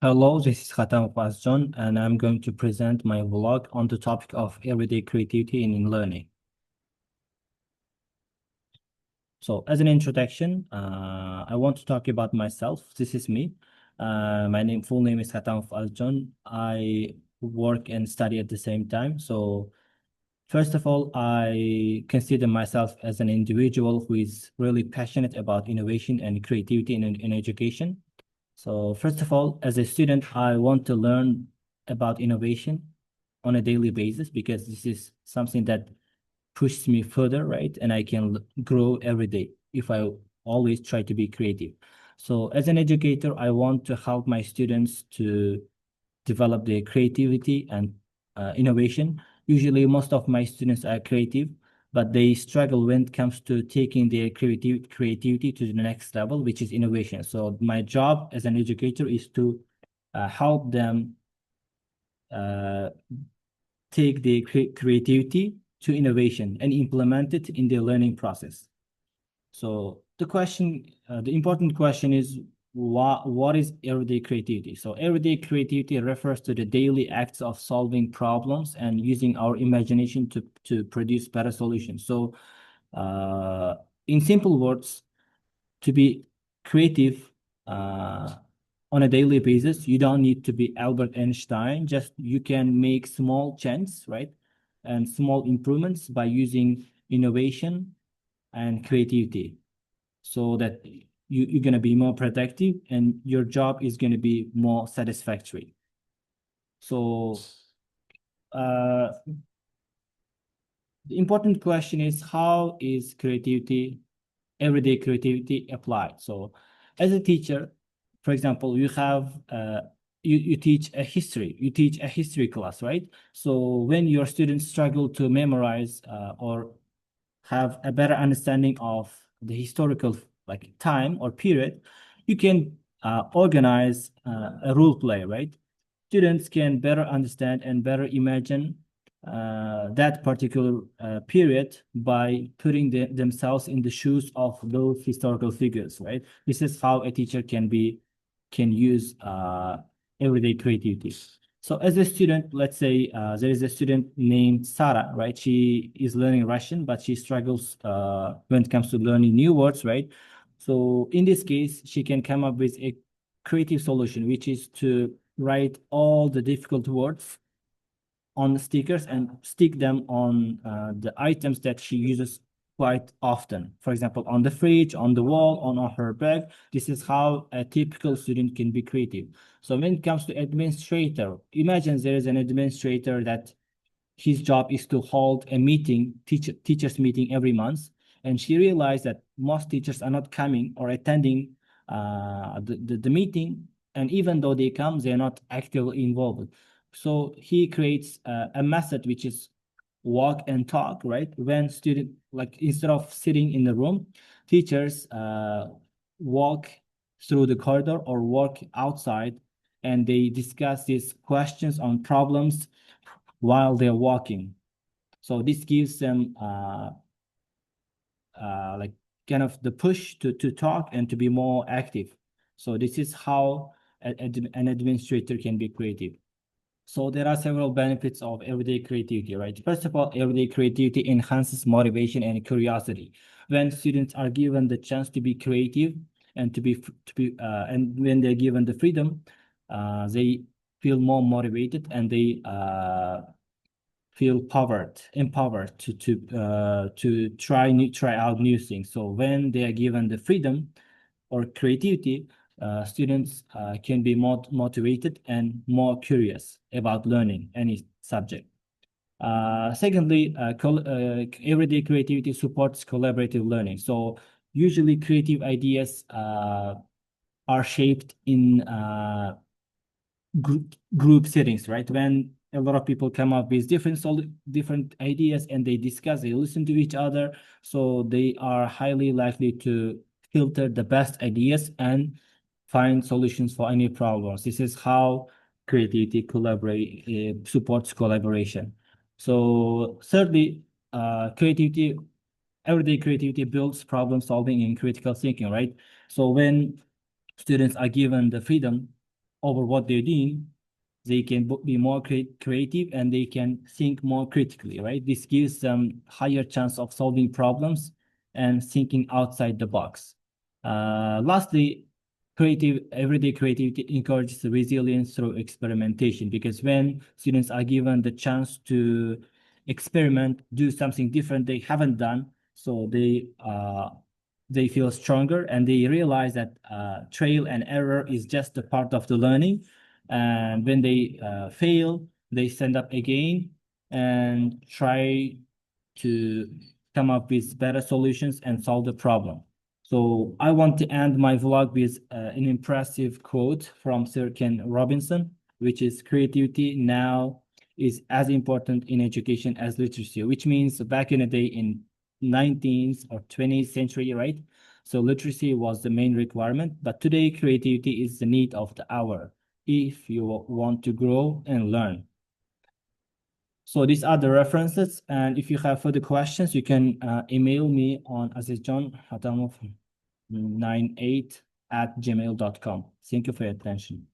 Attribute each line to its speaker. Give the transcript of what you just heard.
Speaker 1: Hello, this is Khatam John, and I'm going to present my vlog on the topic of everyday creativity in learning. So, as an introduction, I want to talk about myself. This is me. My full name is Khatam John. I work and study at the same time. So, first of all, I consider myself as an individual who is really passionate about innovation and creativity in education. So first of all, as a student, I want to learn about innovation on a daily basis because this is something that pushes me further, right? And I can grow every day if I always try to be creative. So as an educator, I want to help my students to develop their creativity and innovation. Usually, most of my students are creative, but they struggle when it comes to taking their creativity to the next level, which is innovation. So my job as an educator is to help them uh, take their creativity to innovation and implement it in their learning process. So the important question is what is everyday creativity? So everyday creativity refers to the daily acts of solving problems and using our imagination to produce better solutions. So in simple words, to be creative on a daily basis, you don't need to be Albert Einstein. Just you can make small changes, right? And small improvements by using innovation and creativity so that you're going to be more productive and your job is going to be more satisfactory. So uh, the important question is how is creativity, everyday creativity applied? So as a teacher, for example, you teach a history class, right? So when your students struggle to memorize or have a better understanding of the historical like time or period, you can organize a role play, right? Students can better understand and better imagine that particular period by putting themselves in the shoes of those historical figures, right? This is how a teacher can use everyday creativity. So as a student, let's say there is a student named Sarah, right? She is learning Russian, but she struggles when it comes to learning new words, right? So in this case, she can come up with a creative solution, which is to write all the difficult words on the stickers and stick them on the items that she uses quite often. For example, on the fridge, on the wall, on her bag. This is how a typical student can be creative. So when it comes to administrator, imagine there is an administrator that his job is to hold a meeting, teachers meeting every month. And she realized that most teachers are not coming or attending the meeting. And even though they come, they're not actively involved. So he creates a method which is walk and talk, right? When student, like instead of sitting in the room, teachers walk through the corridor or walk outside and they discuss these questions on problems while they're walking. So this gives them like kind of the push to talk and to be more active. So this is how an administrator can be creative. So there are several benefits of everyday creativity, right? First of all, everyday creativity enhances motivation and curiosity. When students are given the chance to be creative and and when they're given the freedom, they feel more motivated and they feel empowered to try out new things. So when they are given the freedom or creativity, students can be more motivated and more curious about learning any subject. Secondly, everyday creativity supports collaborative learning. So usually creative ideas are shaped in group settings, right? When a lot of people come up with different ideas and they discuss, they listen to each other, so they are highly likely to filter the best ideas and find solutions for any problems. This is how creativity collaborate supports collaboration. So thirdly, everyday creativity builds problem solving and critical thinking, right? So when students are given the freedom over what they're doing, they can be more creative and they can think more critically, right? This gives them higher chance of solving problems and thinking outside the box. Lastly, everyday creativity encourages resilience through experimentation, because when students are given the chance to experiment, do something different they haven't done, so they feel stronger and they realize that trial and error is just a part of the learning. And when they fail, they stand up again and try to come up with better solutions and solve the problem. So I want to end my vlog with an impressive quote from Sir Ken Robinson, which is, "Creativity now is as important in education as literacy," which means back in the day in 19th or 20th century, right? So literacy was the main requirement, but today creativity is the need of the hour if you want to grow and learn. So these are the references, and if you have further questions, you can email me on azizjohnhatamov98@gmail.com. Thank you for your attention.